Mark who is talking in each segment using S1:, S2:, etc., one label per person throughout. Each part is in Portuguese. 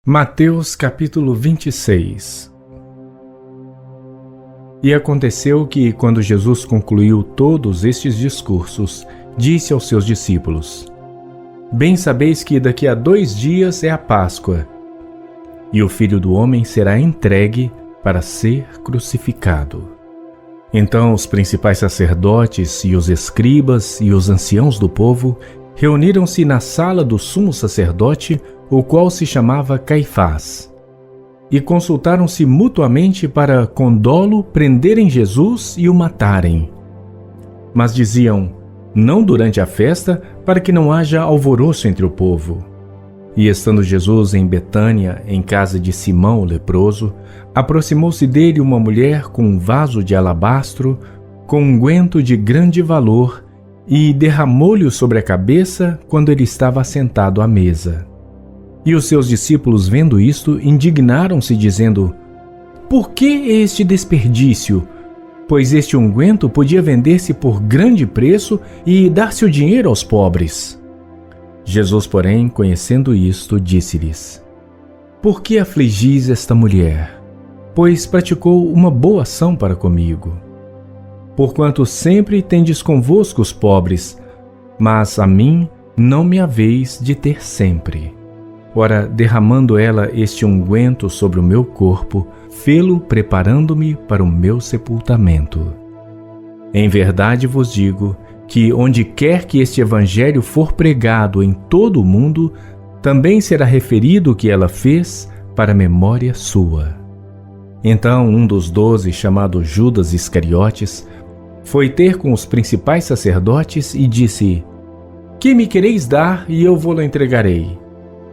S1: Mateus capítulo 26. E aconteceu que, quando Jesus concluiu todos estes discursos, disse aos seus discípulos: Bem sabeis que daqui a 2 dias é a Páscoa, e o Filho do Homem será entregue para ser crucificado. Então os principais sacerdotes e os escribas e os anciãos do povo reuniram-se na sala do sumo sacerdote, o qual se chamava Caifás, e consultaram-se mutuamente para, com dolo, prenderem Jesus e o matarem. Mas diziam: não durante a festa, para que não haja alvoroço entre o povo. E estando Jesus em Betânia, em casa de Simão o leproso, aproximou-se dele uma mulher com um vaso de alabastro, com unguento de grande valor, e derramou-lhe sobre a cabeça quando ele estava assentado à mesa. E os seus discípulos, vendo isto, indignaram-se, dizendo: Por que este desperdício? Pois este unguento podia vender-se por grande preço e dar-se o dinheiro aos pobres. Jesus, porém, conhecendo isto, disse-lhes: Por que afligis esta mulher? Pois praticou uma boa ação para comigo. Porquanto sempre tendes convosco os pobres, mas a mim não me haveis de ter sempre. Ora, derramando ela este unguento sobre o meu corpo, fê-lo preparando-me para o meu sepultamento. Em verdade vos digo que, onde quer que este evangelho for pregado em todo o mundo, também será referido o que ela fez para memória sua. Então um dos 12, chamado Judas Iscariotes, foi ter com os principais sacerdotes e disse: Que me quereis dar e eu vou-lo entregarei?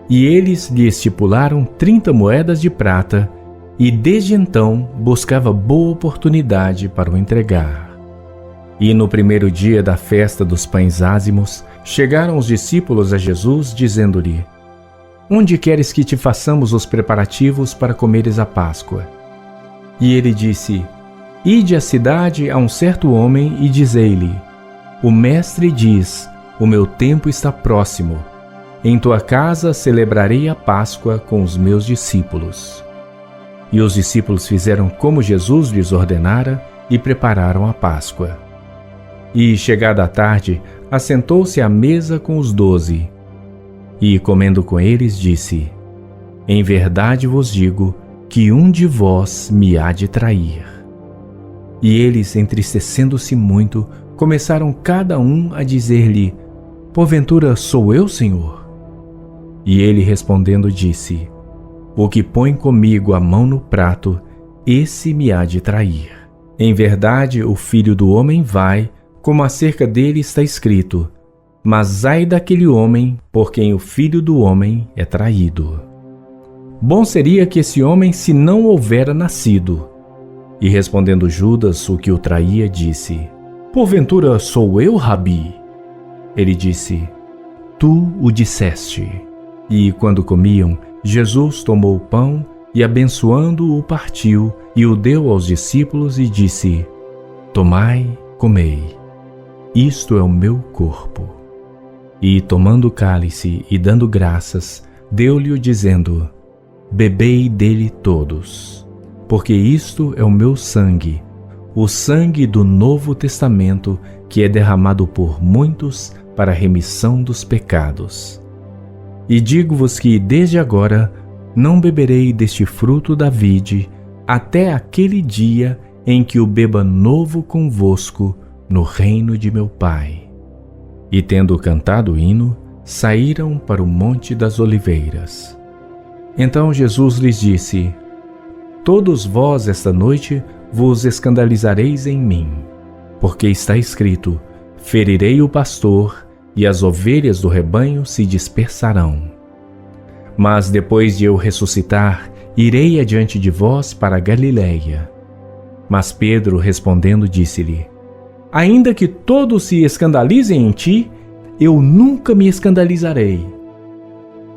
S1: E eles lhe estipularam 30 moedas de prata, e desde então buscava boa oportunidade para o entregar. E no primeiro dia da festa dos pães ázimos, chegaram os discípulos a Jesus, dizendo-lhe: Onde queres que te façamos os preparativos para comeres a Páscoa? E ele disse: Ide à cidade a um certo homem e dizei-lhe: O mestre diz: O meu tempo está próximo. Em tua casa celebrarei a Páscoa com os meus discípulos. E os discípulos fizeram como Jesus lhes ordenara e prepararam a Páscoa. E, chegada a tarde, assentou-se à mesa com os 12. E, comendo com eles, disse: Em verdade vos digo que um de vós me há de trair. E eles, entristecendo-se muito, começaram cada um a dizer-lhe: Porventura sou eu, Senhor? E ele respondendo disse: O que põe comigo a mão no prato, esse me há de trair. Em verdade, o Filho do Homem vai, como acerca dele está escrito, mas ai daquele homem por quem o Filho do Homem é traído. Bom seria que esse homem se não houvera nascido. E respondendo Judas, o que o traía, disse: Porventura sou eu, Rabi? Ele disse: Tu o disseste. E quando comiam, Jesus tomou o pão e, abençoando-o, partiu e o deu aos discípulos e disse: Tomai, comei. Isto é o meu corpo. E, tomando o cálice e dando graças, deu-lhe-o, dizendo: Bebei dele todos, porque isto é o meu sangue, o sangue do Novo Testamento, que é derramado por muitos para a remissão dos pecados. E digo-vos que, desde agora, não beberei deste fruto da vide, até aquele dia em que o beba novo convosco no reino de meu Pai. E tendo cantado o hino, saíram para o Monte das Oliveiras. Então Jesus lhes disse: Todos vós esta noite vos escandalizareis em mim, porque está escrito: Ferirei o pastor, e as ovelhas do rebanho se dispersarão. Mas depois de eu ressuscitar, irei adiante de vós para a Galiléia. Mas Pedro, respondendo, disse-lhe: Ainda que todos se escandalizem em ti, eu nunca me escandalizarei.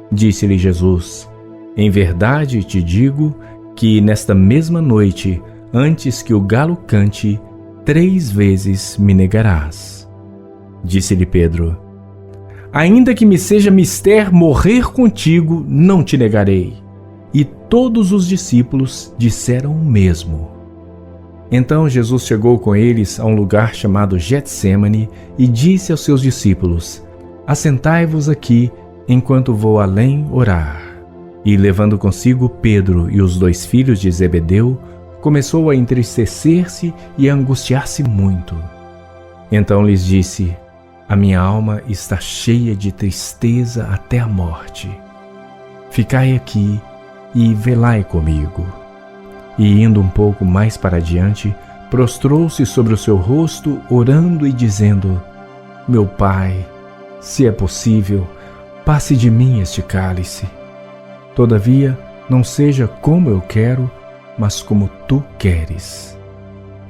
S1: Disse-lhe Jesus: Em verdade te digo que nesta mesma noite, antes que o galo cante, 3 vezes me negarás. Disse-lhe Pedro: Ainda que me seja mister morrer contigo, não te negarei. todos os discípulos disseram o mesmo. Então Jesus chegou com eles a um lugar chamado Getsêmani e disse aos seus discípulos: Assentai-vos aqui, enquanto vou além orar. E levando consigo Pedro e os 2 filhos de Zebedeu, começou a entristecer-se e a angustiar-se muito. Então lhes disse: A minha alma está cheia de tristeza até a morte. Ficai aqui e velai comigo. E indo um pouco mais para adiante, prostrou-se sobre o seu rosto, orando e dizendo: Meu Pai, se é possível, passe de mim este cálice. Todavia, não seja como eu quero, mas como tu queres.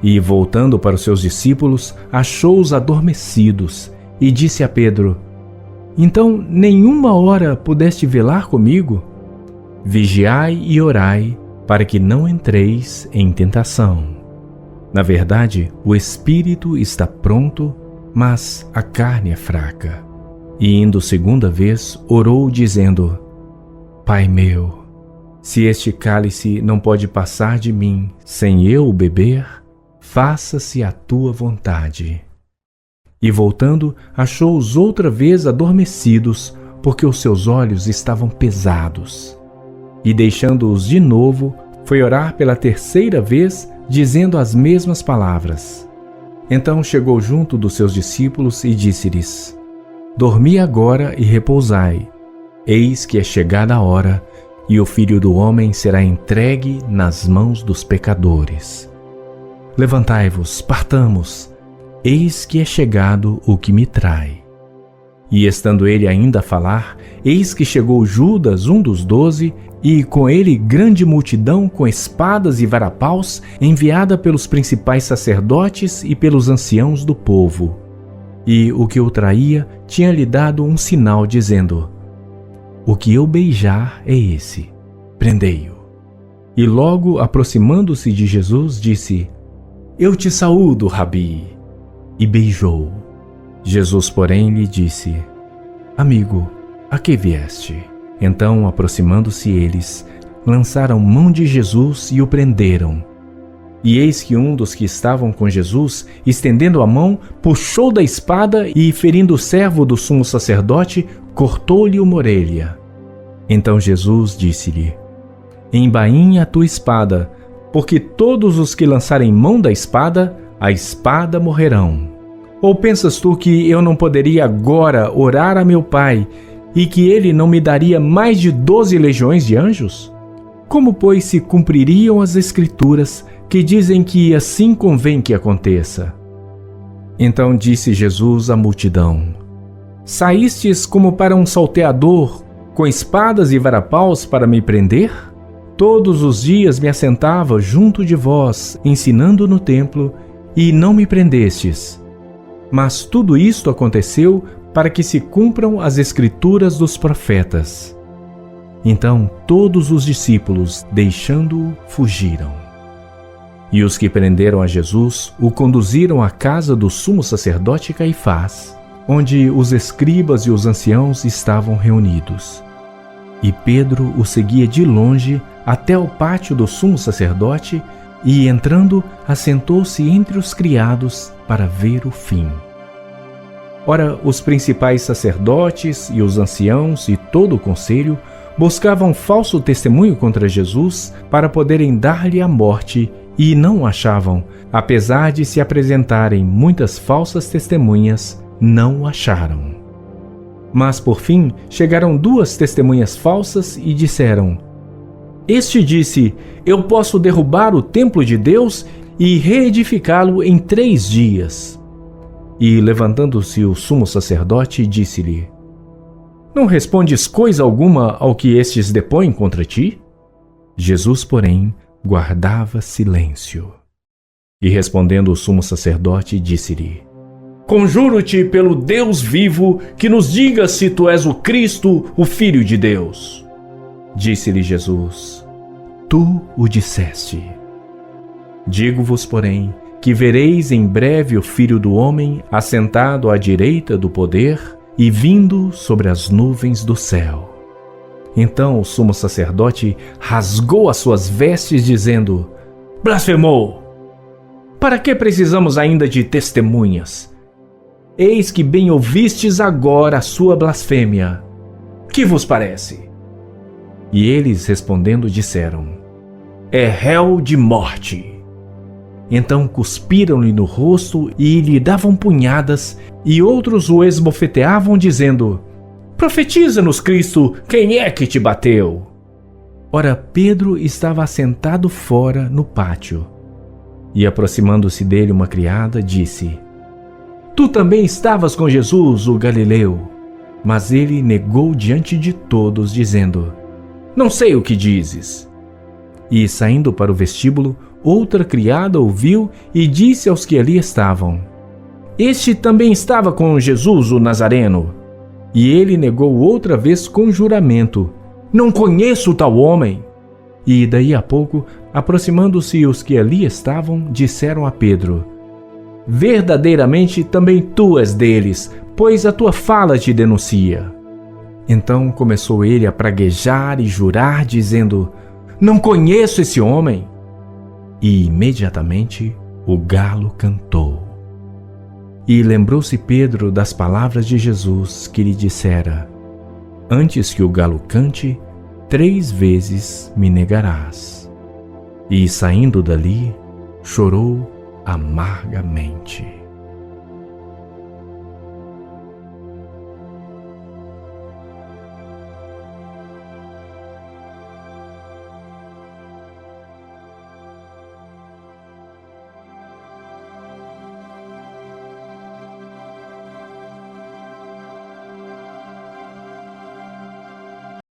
S1: E, voltando para os seus discípulos, achou-os adormecidos e disse a Pedro: Então, nenhuma hora pudeste velar comigo? Vigiai e orai, para que não entreis em tentação. Na verdade, o espírito está pronto, mas a carne é fraca. E indo 2ª vez, orou dizendo: Pai meu, se este cálice não pode passar de mim sem eu o beber, faça-se a tua vontade. E voltando, achou-os outra vez adormecidos, porque os seus olhos estavam pesados. E deixando-os de novo, foi orar pela 3ª vez, dizendo as mesmas palavras. Então chegou junto dos seus discípulos e disse-lhes: Dormi agora e repousai. Eis que é chegada a hora, e o Filho do Homem será entregue nas mãos dos pecadores. Levantai-vos, partamos. Eis que é chegado o que me trai. E estando ele ainda a falar, eis que chegou Judas, um dos 12, e com ele grande multidão com espadas e varapaus, enviada pelos principais sacerdotes e pelos anciãos do povo. E o que o traía tinha-lhe dado um sinal, dizendo: O que eu beijar é esse, prendei-o. E logo, aproximando-se de Jesus, disse: Eu te saúdo, Rabi. E beijou. Jesus, porém, lhe disse: Amigo, a que vieste? Então, aproximando-se eles, lançaram mão de Jesus e o prenderam. E eis que um dos que estavam com Jesus, estendendo a mão, puxou da espada e, ferindo o servo do sumo sacerdote, cortou-lhe uma orelha. Então Jesus disse-lhe: Embainha a tua espada, porque todos os que lançarem mão da espada, a espada morrerão. Ou pensas tu que eu não poderia agora orar a meu Pai, e que ele não me daria mais de 12 legiões de anjos? Como, pois, se cumpririam as Escrituras, que dizem que assim convém que aconteça? Então disse Jesus à multidão: Saístes como para um salteador, com espadas e varapaus para me prender? Todos os dias me assentava junto de vós, ensinando no templo, e não me prendestes. Mas tudo isto aconteceu para que se cumpram as Escrituras dos profetas. Então todos os discípulos, deixando-o, fugiram. E os que prenderam a Jesus o conduziram à casa do sumo sacerdote Caifás, onde os escribas e os anciãos estavam reunidos. E Pedro o seguia de longe até o pátio do sumo sacerdote e, entrando, assentou-se entre os criados para ver o fim. Ora, os principais sacerdotes e os anciãos e todo o conselho buscavam falso testemunho contra Jesus para poderem dar-lhe a morte, e não o achavam. Apesar de se apresentarem muitas falsas testemunhas, não o acharam. Mas, por fim, chegaram 2 testemunhas falsas e disseram: Este disse: Eu posso derrubar o templo de Deus e reedificá-lo em 3 dias. E, levantando-se o sumo sacerdote, disse-lhe: Não respondes coisa alguma ao que estes depõem contra ti? Jesus, porém, guardava silêncio. E, respondendo o sumo sacerdote, disse-lhe: Conjuro-te pelo Deus vivo que nos diga se tu és o Cristo, o Filho de Deus. Disse-lhe Jesus: Tu o disseste. Digo-vos, porém, que vereis em breve o Filho do Homem assentado à direita do poder e vindo sobre as nuvens do céu. Então o sumo sacerdote rasgou as suas vestes, dizendo: Blasfemou! Para que precisamos ainda de testemunhas? Eis que bem ouvistes agora a sua blasfêmia. Que vos parece? E eles respondendo disseram: É réu de morte. Então cuspiram-lhe no rosto e lhe davam punhadas, e outros o esbofeteavam, dizendo: Profetiza-nos, Cristo, quem é que te bateu? Ora, Pedro estava assentado fora no pátio. E aproximando-se dele uma criada, disse: Tu também estavas com Jesus, o Galileu. Mas ele negou diante de todos, dizendo: Não sei o que dizes. E saindo para o vestíbulo, outra criada ouviu e disse aos que ali estavam: Este também estava com Jesus, o Nazareno. E ele negou outra vez com juramento: Não conheço tal homem. E daí a pouco, aproximando-se os que ali estavam, disseram a Pedro: Verdadeiramente também tu és deles, pois a tua fala te denuncia. Então começou ele a praguejar e jurar, dizendo: Não conheço esse homem. E imediatamente o galo cantou. E lembrou-se Pedro das palavras de Jesus, que lhe dissera: Antes que o galo cante, 3 vezes me negarás. E saindo dali, chorou amargamente.